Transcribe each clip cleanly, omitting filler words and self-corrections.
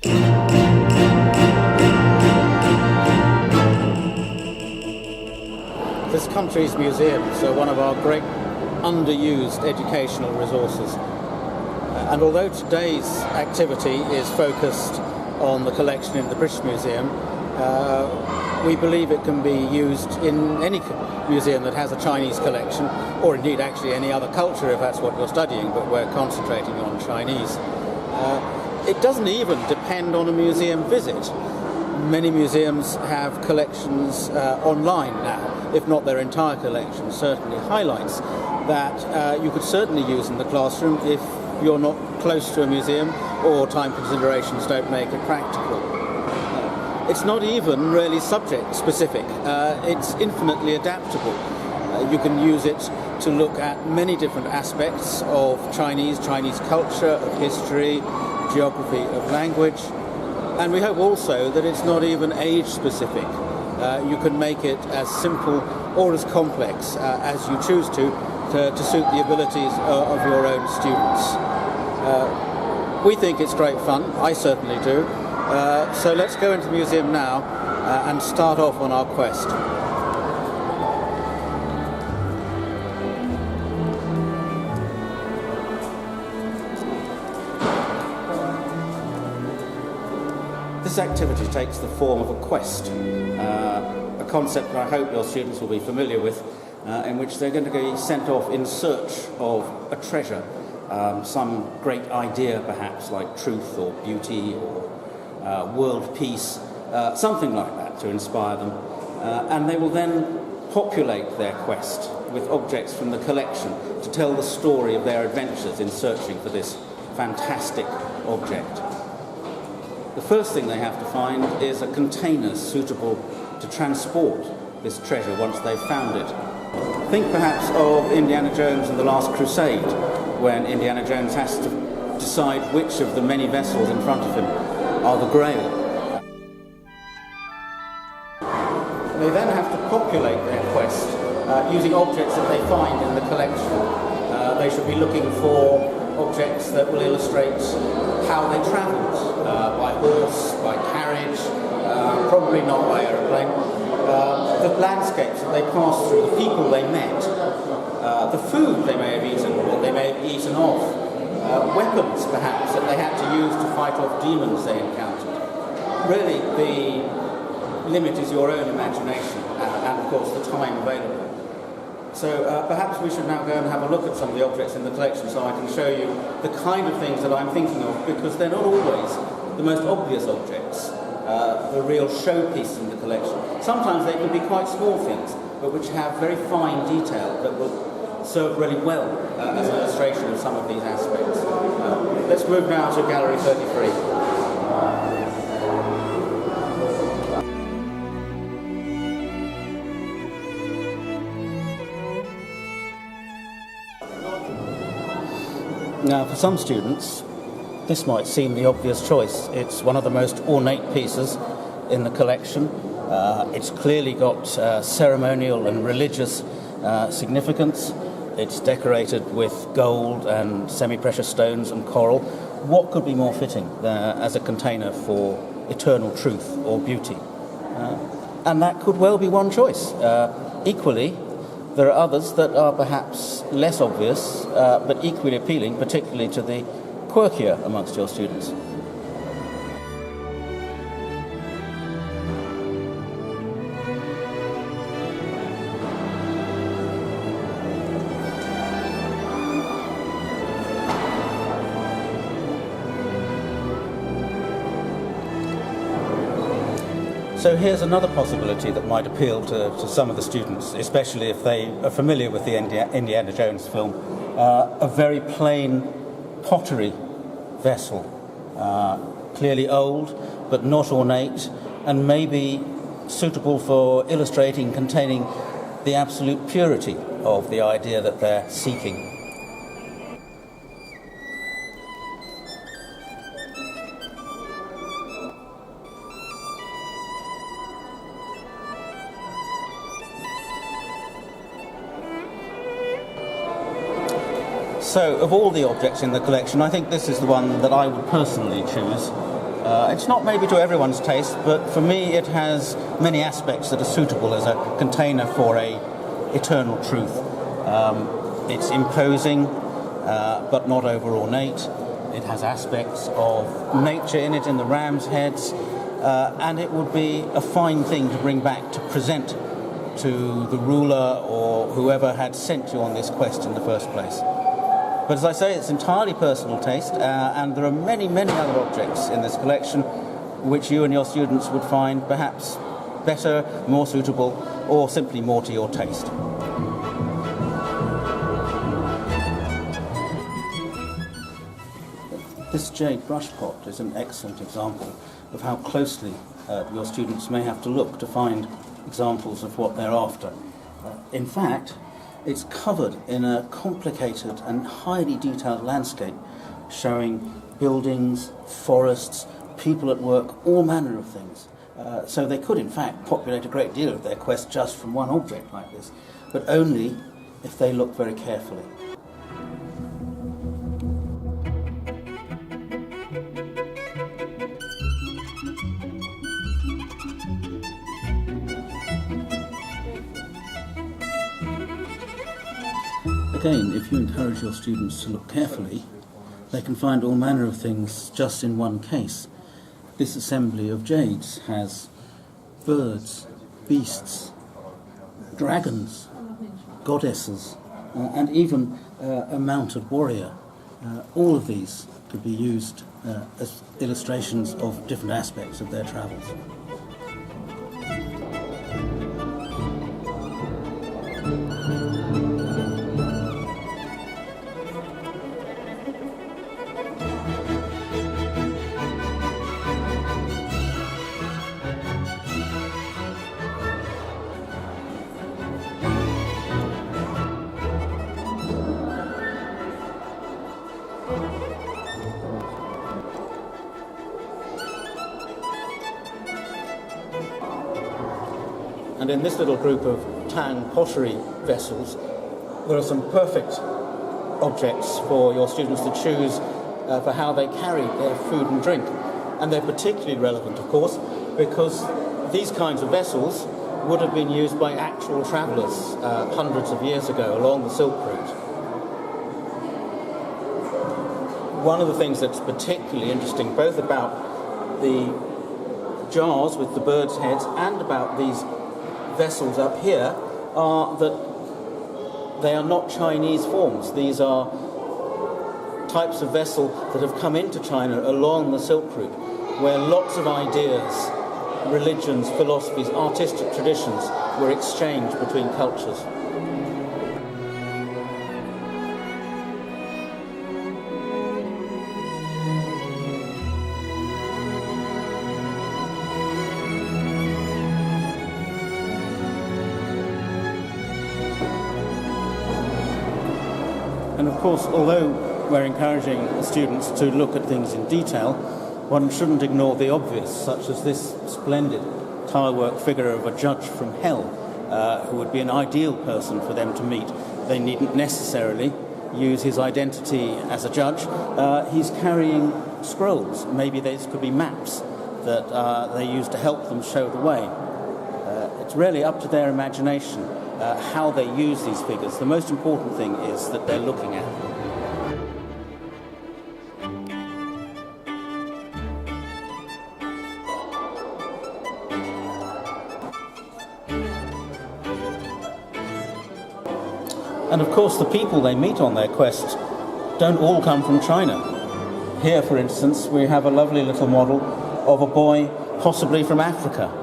This country's museums are one of our great underused educational resources. And although today's activity is focused on the collection in the British Museum, we believe it can be used in any museum that has a Chinese collection, or indeed actually any other culture if that's what you're studying, but we're concentrating on Chinese. It doesn't even depend on a museum visit. Many museums have collections online now, if not their entire collection, certainly highlights that you could certainly use in the classroom if you're not close to a museum or time considerations don't make it practical. It's not even really subject specific, it's infinitely adaptable. You can use it to look at many different aspects of Chinese culture, of history, geography, of language. And we hope also that it's not even age specific. You can make it as simple or as complex as you choose to suit the abilities of your own students. We think it's great fun, I certainly do. So let's go into the museum now and start off on our quest. This activity takes the form of a quest, a concept that I hope your students will be familiar with, in which they're going to be sent off in search of a treasure, some great idea perhaps, like truth or beauty or world peace, something like that to inspire them. And they will then populate their quest with objects from the collection to tell the story of their adventures in searching for this fantastic object. The first thing they have to find is a container suitable to transport this treasure once they've found it. Think perhaps of Indiana Jones and the Last Crusade, when Indiana Jones has to decide which of the many vessels in front of him are the Grail. They then have to populate their quest using objects that they find in the collection. They should be looking for objects that will illustrate how they travelled, by horse, by carriage, probably not by aeroplane, the landscapes that they passed through, the people they met, the food they may have eaten or they may have eaten off, weapons perhaps that they had to use to fight off demons they encountered. Really, the limit is your own imagination and of course the time available. So perhaps we should now go and have a look at some of the objects in the collection so I can show you the kind of things that I'm thinking of, because they're not always the most obvious objects, the real showpiece in the collection. Sometimes they can be quite small things, but which have very fine detail that will serve really well as an illustration of some of these aspects. Let's move now to Gallery 33. Now, for some students, this might seem the obvious choice. It's one of the most ornate pieces in the collection. It's clearly got ceremonial and religious significance. It's decorated with gold and semi-precious stones and coral. What could be more fitting as a container for eternal truth or beauty? And that could well be one choice. Equally, there are others that are perhaps less obvious, but equally appealing, particularly to the quirkier amongst your students. So here's another possibility that might appeal to some of the students, especially if they are familiar with the Indiana Jones film. A very plain pottery vessel, clearly old but not ornate, and maybe suitable for illustrating, containing the absolute purity of the idea that they're seeking. So, of all the objects in the collection, I think this is the one that I would personally choose. It's not maybe to everyone's taste, but for me it has many aspects that are suitable as a container for a eternal truth. It's imposing, but not over ornate. It has aspects of nature in it, in the ram's heads, and it would be a fine thing to bring back to present to the ruler or whoever had sent you on this quest in the first place. But as I say, it's entirely personal taste, and there are many, many other objects in this collection which you and your students would find perhaps better, more suitable, or simply more to your taste. This jade brush pot is an excellent example of how closely your students may have to look to find examples of what they're after. In fact, it's covered in a complicated and highly detailed landscape showing buildings, forests, people at work, all manner of things. So they could in fact populate a great deal of their quest just from one object like this, but only if they look very carefully. Again, if you encourage your students to look carefully, they can find all manner of things just in one case. This assembly of jades has birds, beasts, dragons, goddesses, and even a mounted warrior. All of these could be used as illustrations of different aspects of their travels. And in this little group of tan pottery vessels, there are some perfect objects for your students to choose for how they carry their food and drink. And they're particularly relevant, of course, because these kinds of vessels would have been used by actual travellers hundreds of years ago along the Silk Route. One of the things that's particularly interesting, both about the jars with the birds' heads and about these vessels up here, are that they are not Chinese forms. These are types of vessel that have come into China along the Silk Route, where lots of ideas, religions, philosophies, artistic traditions were exchanged between cultures. And of course, although we're encouraging students to look at things in detail, one shouldn't ignore the obvious, such as this splendid tilework figure of a judge from hell, who would be an ideal person for them to meet. They needn't necessarily use his identity as a judge. He's carrying scrolls. Maybe these could be maps that they use to help them show the way. It's really up to their imagination how they use these figures. The most important thing is that they're looking at them. And of course the people they meet on their quest don't all come from China. Here, for instance, we have a lovely little model of a boy possibly from Africa.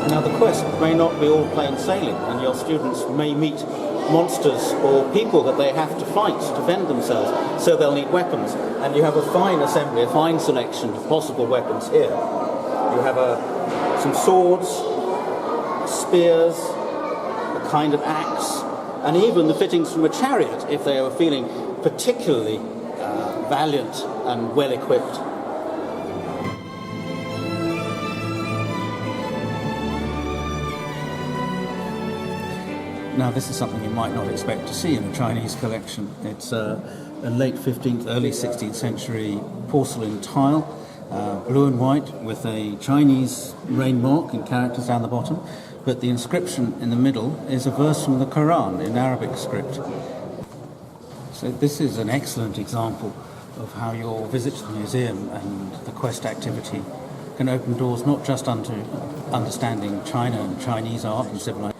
Now the quest may not be all plain sailing, and your students may meet monsters or people that they have to fight to defend themselves, so they'll need weapons. And you have a fine assembly, a fine selection of possible weapons here. You have some swords, spears, a kind of axe, and even the fittings from a chariot if they are feeling particularly valiant and well equipped. Now, this is something you might not expect to see in a Chinese collection. It's a late 15th, early 16th century porcelain tile, blue and white, with a Chinese rain mark in characters down the bottom, but the inscription in the middle is a verse from the Quran in Arabic script. So this is an excellent example of how your visit to the museum and the Quest activity can open doors not just onto understanding China and Chinese art and civilization,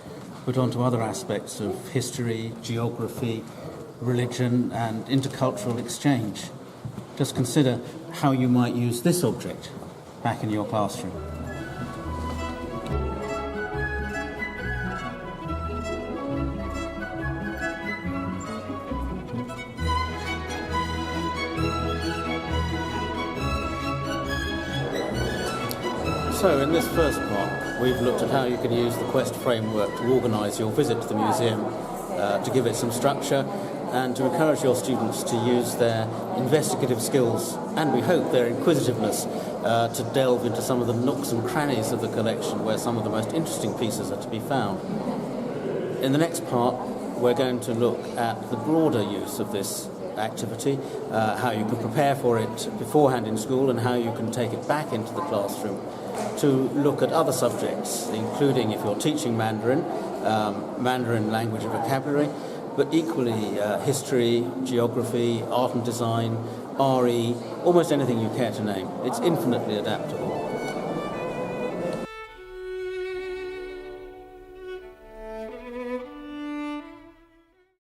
but onto other aspects of history, geography, religion and intercultural exchange. Just consider how you might use this object back in your classroom. So in this first part, we've looked at how you can use the Quest framework to organise your visit to the museum, to give it some structure and to encourage your students to use their investigative skills and, we hope, their inquisitiveness to delve into some of the nooks and crannies of the collection where some of the most interesting pieces are to be found. In the next part, we're going to look at the broader use of this activity, how you can prepare for it beforehand in school and how you can take it back into the classroom to look at other subjects, including, if you're teaching Mandarin, Mandarin language and vocabulary, but equally history, geography, art and design, RE, almost anything you care to name. It's infinitely adaptable.